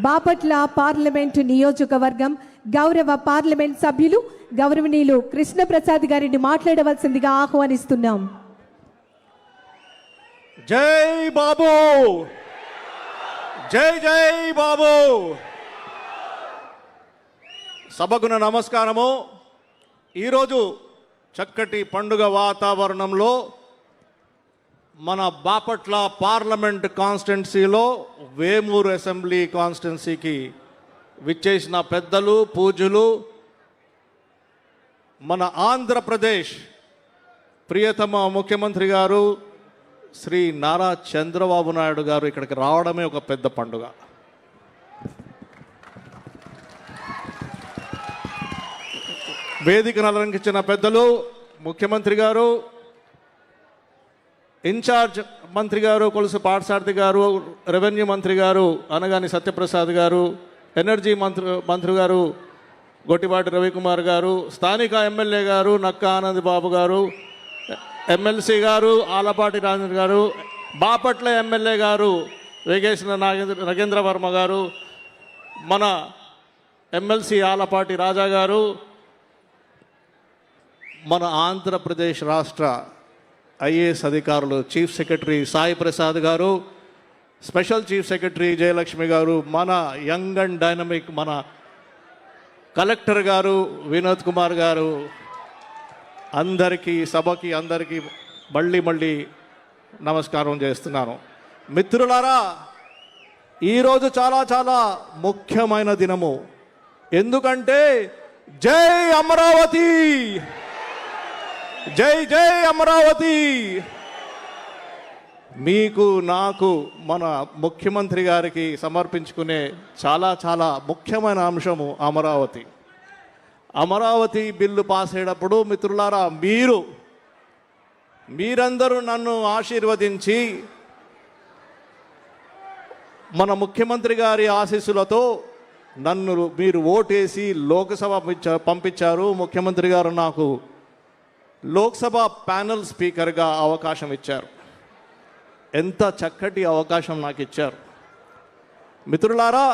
Bapatla parliament నియోజకవర్గం గౌరవ parliament సభ్యులు గౌరవనీయులు కృష్ణప్రసాద్ గారిని మాట్లాడవలసిందిగా ఆహ్వానిస్తున్నాం. జై బాబు, జై జై బాబు. సభకు నమస్కారము. ఈరోజు చక్కటి పండుగ వాతావరణంలో మన బాపట్ల పార్లమెంట్ కాన్స్టిట్యున్సీలో వేమూరు అసెంబ్లీ కాన్స్టిట్యున్సీకి విచ్చేసిన పెద్దలు, పూజలు, మన ఆంధ్రప్రదేశ్ ప్రియతమ ముఖ్యమంత్రి గారు శ్రీ నారా చంద్రబాబు నాయుడు గారు ఇక్కడికి రావడమే ఒక పెద్ద పండుగ. వేదికను అలంకరించిన పెద్దలు, ముఖ్యమంత్రి గారు, ఇన్ఛార్జ్ మంత్రి గారు కొలుసు పాఠశారథి గారు, రెవెన్యూ మంత్రి గారు అనగాని సత్యప్రసాద్ గారు, ఎనర్జీ మంత్రి గారు గొట్టిపాటి రవికుమార్ గారు, స్థానిక ఎమ్మెల్యే గారు నక్కా ఆనంద్ బాబు గారు, ఎమ్మెల్సీ గారు ఆలపాటి రాజేంద్ర గారు, బాపట్ల ఎమ్మెల్యే గారు వేగేశ్వర నగేంద్ర వర్మ గారు, మన ఎమ్మెల్సీ ఆలపాటి రాజా గారు, మన ఆంధ్రప్రదేశ్ రాష్ట్ర ఐఏఎస్ అధికారులు చీఫ్ సెక్రటరీ సాయి ప్రసాద్ గారు, స్పెషల్ చీఫ్ సెక్రటరీ జయలక్ష్మి గారు, మన యంగ్ అండ్ డైనమిక్ మన కలెక్టర్ గారు వినోద్ కుమార్ గారు, అందరికీ సభకి అందరికీ మళ్ళీ నమస్కారం చేస్తున్నాను. మిత్రులారా, ఈరోజు చాలా ముఖ్యమైన దినము. ఎందుకంటే జై అమరావతి, జై జై అమరావతి. మీకు నాకు మన ముఖ్యమంత్రి గారికి సమర్పించుకునే చాలా ముఖ్యమైన అంశము అమరావతి. అమరావతి బిల్లు పాస్ అయ్యేటప్పుడు మిత్రులారా, మీరందరూ నన్ను ఆశీర్వదించి మన ముఖ్యమంత్రి గారి ఆశీస్సులతో మీరు ఓటేసి లోక్సభ పంపించారు. ముఖ్యమంత్రి గారు నాకు లోక్సభ ప్యానెల్ స్పీకర్గా అవకాశం ఇచ్చారు. ఎంత చక్కటి అవకాశం నాకు ఇచ్చారు. మిత్రులారా,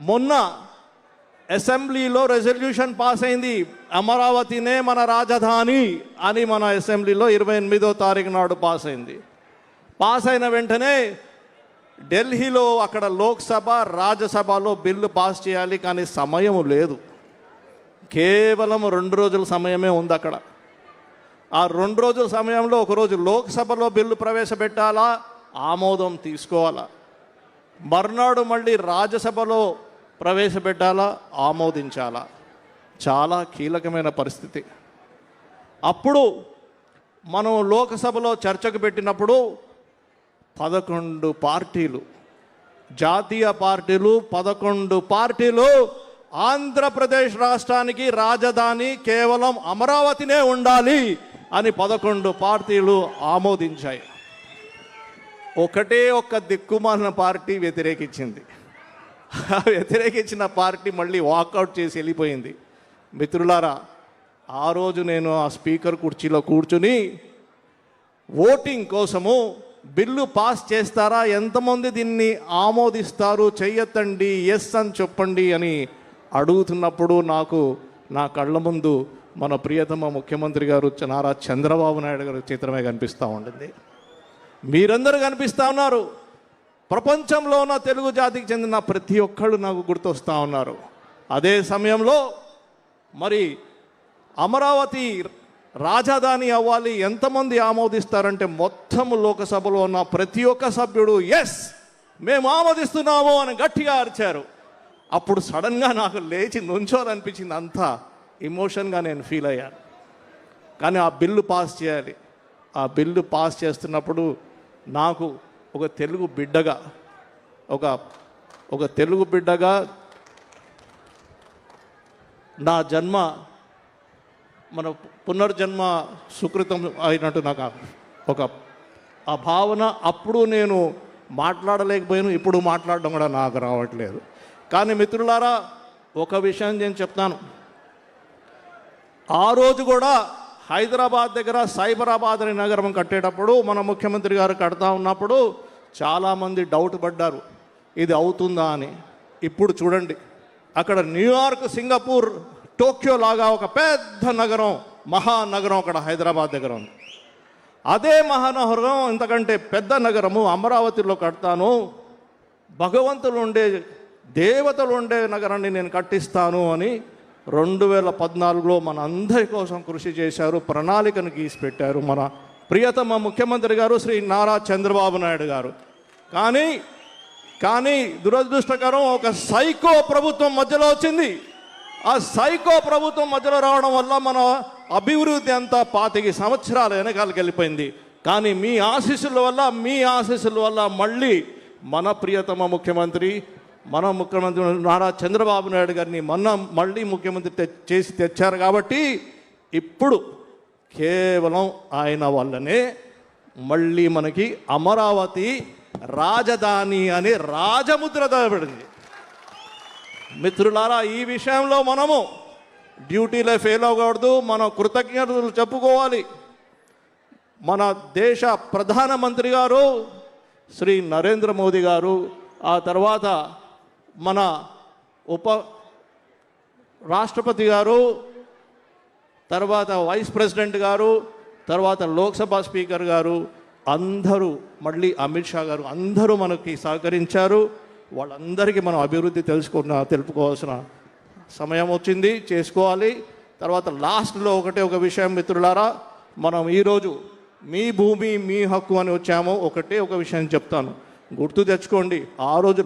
మొన్న అసెంబ్లీలో రెజల్యూషన్ పాస్ అయింది, అమరావతినే మన రాజధాని అని. మన అసెంబ్లీలో 28వ తారీఖు నాడు పాస్ అయింది. పాస్ అయిన వెంటనే ఢిల్లీలో అక్కడ లోక్సభ, రాజ్యసభలో బిల్లు పాస్ చేయాలి, కానీ సమయం లేదు. కేవలం 2 రోజుల సమయమే ఉంది అక్కడ. ఆ 2 రోజుల సమయంలో ఒకరోజు లోక్సభలో బిల్లు ప్రవేశపెట్టాలా, ఆమోదం తీసుకోవాలా, మర్నాడు మళ్ళీ రాజ్యసభలో ప్రవేశపెట్టాలా, ఆమోదించాలా. చాలా కీలకమైన పరిస్థితి. అప్పుడు మనం లోక్సభలో చర్చకు పెట్టినప్పుడు 11 పార్టీలు, జాతీయ పార్టీలు 11 పార్టీలు ఆంధ్రప్రదేశ్ రాష్ట్రానికి రాజధాని కేవలం అమరావతినే ఉండాలి అని 11 పార్టీలు ఆమోదించాయి. ఒక్క దిక్కుమాలిన పార్టీ వ్యతిరేకించింది. వ్యతిరేకించిన పార్టీ మళ్ళీ వాకౌట్ చేసి వెళ్ళిపోయింది. మిత్రులారా, ఆ రోజు నేను ఆ స్పీకర్ కుర్చీలో కూర్చుని ఓటింగ్ కోసము బిల్లు పాస్ చేస్తారా, ఎంతమంది దీన్ని ఆమోదిస్తారు, చెయ్యొద్దండి, ఎస్ అని చెప్పండి అని అడుగుతున్నప్పుడు నాకు నా కళ్ళ ముందు మన ప్రియతమ ముఖ్యమంత్రి గారు నారా చంద్రబాబు నాయుడు గారి చిత్రమే కనిపిస్తూ ఉంటుంది. మీరందరూ కనిపిస్తూ ఉన్నారు. ప్రపంచంలో ఉన్న తెలుగు జాతికి చెందిన ప్రతి ఒక్కళ్ళు నాకు గుర్తొస్తూ ఉన్నారు. అదే సమయంలో మరి అమరావతి రాజధాని అవ్వాలి, ఎంతమంది ఆమోదిస్తారంటే మొత్తం లోకసభలో ఉన్న ప్రతి ఒక్క సభ్యుడు ఎస్ మేము ఆమోదిస్తున్నాము అని గట్టిగా అరిచారు. అప్పుడు సడన్గా నాకు లేచి నుంచోవాలనిపించింది. అంతా ఎమోషన్గా నేను ఫీల్ అయ్యాను. కానీ ఆ బిల్లు పాస్ చేయాలి. ఆ బిల్లు పాస్ చేస్తున్నప్పుడు నాకు ఒక తెలుగు బిడ్డగా నా జన్మ మన పునర్జన్మ సుకృతం అయినట్టు నాకు ఆ భావన. అప్పుడు నేను మాట్లాడలేకపోయాను, ఇప్పుడు మాట్లాడడం కూడా నాకు రావట్లేదు. కానీ మిత్రులారా, ఒక విషయం నేను చెప్తాను. ఆ రోజు కూడా హైదరాబాద్ దగ్గర సైబరాబాద్ అనే నగరం కట్టేటప్పుడు మన ముఖ్యమంత్రి గారు కడతా ఉన్నప్పుడు చాలామంది డౌట్ పడ్డారు, ఇది అవుతుందా అని. ఇప్పుడు చూడండి, అక్కడ న్యూయార్క్, సింగపూర్, టోక్యో లాగా ఒక పెద్ద నగరం, మహానగరం అక్కడ హైదరాబాద్ దగ్గర ఉంది. అదే మహానగరం, ఇంతకంటే పెద్ద నగరము అమరావతిలో కడతాను, భగవంతులు ఉండే, దేవతలు ఉండే నగరాన్ని నేను కట్టిస్తాను అని 2014లో మన అందరి కోసం కృషి చేశారు, ప్రణాళికను గీసి పెట్టారు మన ప్రియతమ ముఖ్యమంత్రి గారు శ్రీ నారా చంద్రబాబు నాయుడు గారు. కానీ దురదృష్టకరం, ఒక సైకో ప్రభుత్వం మధ్యలో వచ్చింది. ఆ సైకో ప్రభుత్వం మధ్యలో రావడం వల్ల మన అభివృద్ధి అంతా 25 సంవత్సరాల వెనకాలకి వెళ్ళిపోయింది. కానీ మీ ఆశీస్సుల వల్ల మళ్ళీ మన ప్రియతమ ముఖ్యమంత్రి నారా చంద్రబాబు నాయుడు గారిని మళ్ళీ ముఖ్యమంత్రి చేసి తెచ్చారు. కాబట్టి ఇప్పుడు కేవలం ఆయన వల్లనే మళ్ళీ మనకి అమరావతి రాజధాని అనే రాజముద్ర దయబడింది. మిత్రులారా, ఈ విషయంలో మనము డ్యూటీలో ఫెయిల్ అవ్వకూడదు, మనం కృతజ్ఞతలు చెప్పుకోవాలి. మన దేశ ప్రధానమంత్రి గారు శ్రీ నరేంద్ర మోదీ గారు, ఆ తర్వాత మన రాష్ట్రపతి గారు, తర్వాత వైస్ ప్రెసిడెంట్ గారు, తర్వాత లోక్సభ స్పీకర్ గారు, అందరూ మళ్ళీ అమిత్ షా గారు అందరూ మనకి సహకరించారు. వాళ్ళందరికీ మనం అభివృద్ధి తెలుపుకోవాల్సిన సమయం వచ్చింది, చేసుకోవాలి. తర్వాత లాస్ట్లో ఒక విషయం మిత్రులారా, మనం ఈరోజు మీ భూమి మీ హక్కు అని వచ్చాము. ఒక విషయం చెప్తాను, గుర్తు తెచ్చుకోండి. ఆ రోజు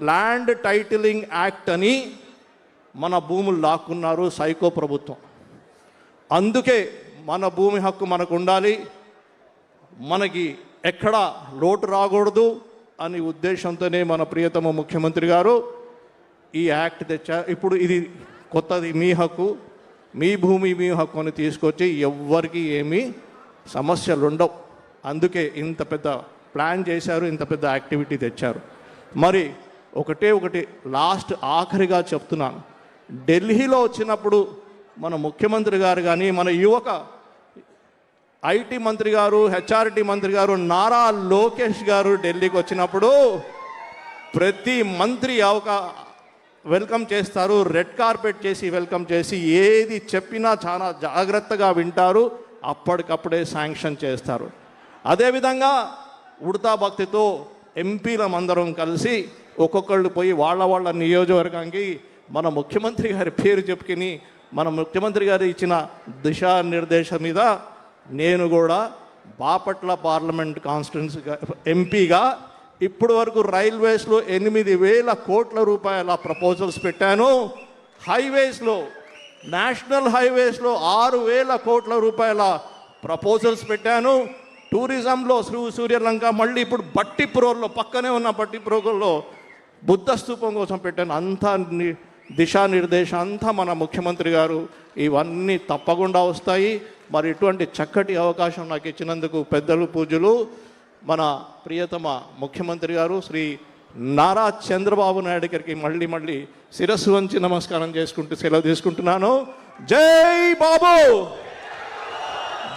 ల్యాండ్ టైటిలింగ్ యాక్ట్ అని మన భూములు లాక్కున్నారు సైకో ప్రభుత్వం. అందుకే మన భూమి హక్కు మనకు ఉండాలి, మనకి ఎక్కడా లోటు రాకూడదు అని ఉద్దేశంతోనే మన ప్రియతమ ముఖ్యమంత్రి గారు ఈ యాక్ట్ తెచ్చారు. ఇప్పుడు ఇది కొత్తది, మీ హక్కు మీ భూమి మీ హక్కు అని తీసుకొచ్చి ఎవ్వరికి ఏమీ సమస్యలు ఉండవు. అందుకే ఇంత పెద్ద ప్లాన్ చేశారు, ఇంత పెద్ద యాక్టివిటీ తెచ్చారు. మరి ఒకటి లాస్ట్ ఆఖరిగా చెప్తున్నాను, ఢిల్లీలో వచ్చినప్పుడు మన ముఖ్యమంత్రి గారు కానీ మన యువక ఐటీ మంత్రి గారు, హెచ్ఆర్టీ మంత్రి గారు నారా లోకేష్ గారు ఢిల్లీకి వచ్చినప్పుడు ప్రతి మంత్రి వెల్కమ్ చేస్తారు, రెడ్ కార్పెట్ చేసి వెల్కమ్ చేసి ఏది చెప్పినా చాలా జాగ్రత్తగా వింటారు, అప్పటికప్పుడే శాంక్షన్ చేస్తారు. అదేవిధంగా ఉడతా భక్తితో ఎంపీలమందరం కలిసి ఒక్కొక్కళ్ళు పోయి వాళ్ళ నియోజకవర్గానికి మన ముఖ్యమంత్రి గారి పేరు చెప్పుకుని మన ముఖ్యమంత్రి గారు ఇచ్చిన దిశానిర్దేశం మీద నేను కూడా బాపట్ల పార్లమెంట్ కాన్స్టిట్యున్సీగా ఎంపీగా ఇప్పటి వరకు రైల్వేస్లో 8,000 కోట్ల రూపాయల ప్రపోజల్స్ పెట్టాను. హైవేస్లో, నేషనల్ హైవేస్లో 6,000 కోట్ల రూపాయల ప్రపోజల్స్ పెట్టాను. టూరిజంలో సూర్యలంక, మళ్ళీ ఇప్పుడు బట్టిప్రోల్లో పక్కనే ఉన్న బట్టిప్రోలో బుద్ధ స్తూపం కోసం పెట్టాను. అంతా దిశానిర్దేశం అంతా మన ముఖ్యమంత్రి గారు, ఇవన్నీ తప్పకుండా వస్తాయి. మరి ఇటువంటి చక్కటి అవకాశం నాకు ఇచ్చినందుకు పెద్దలు పూజలు మన ప్రియతమ ముఖ్యమంత్రి గారు శ్రీ నారా చంద్రబాబు నాయుడు గారికి మళ్ళీ శిరస్సు వంచి నమస్కారం చేసుకుంటూ సెలవు తీసుకుంటున్నాను. జై బాబు,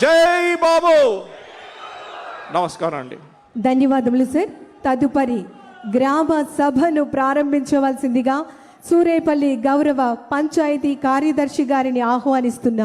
జై బాబు. నమస్కారం అండి. ధన్యవాదములు సార్. తదుపరి గ్రామ సభను ప్రారంభించవలసిందిగా సూరేపల్లి గౌరవ పంచాయతీ కార్యదర్శి గారిని ఆహ్వానిస్తున్నాం.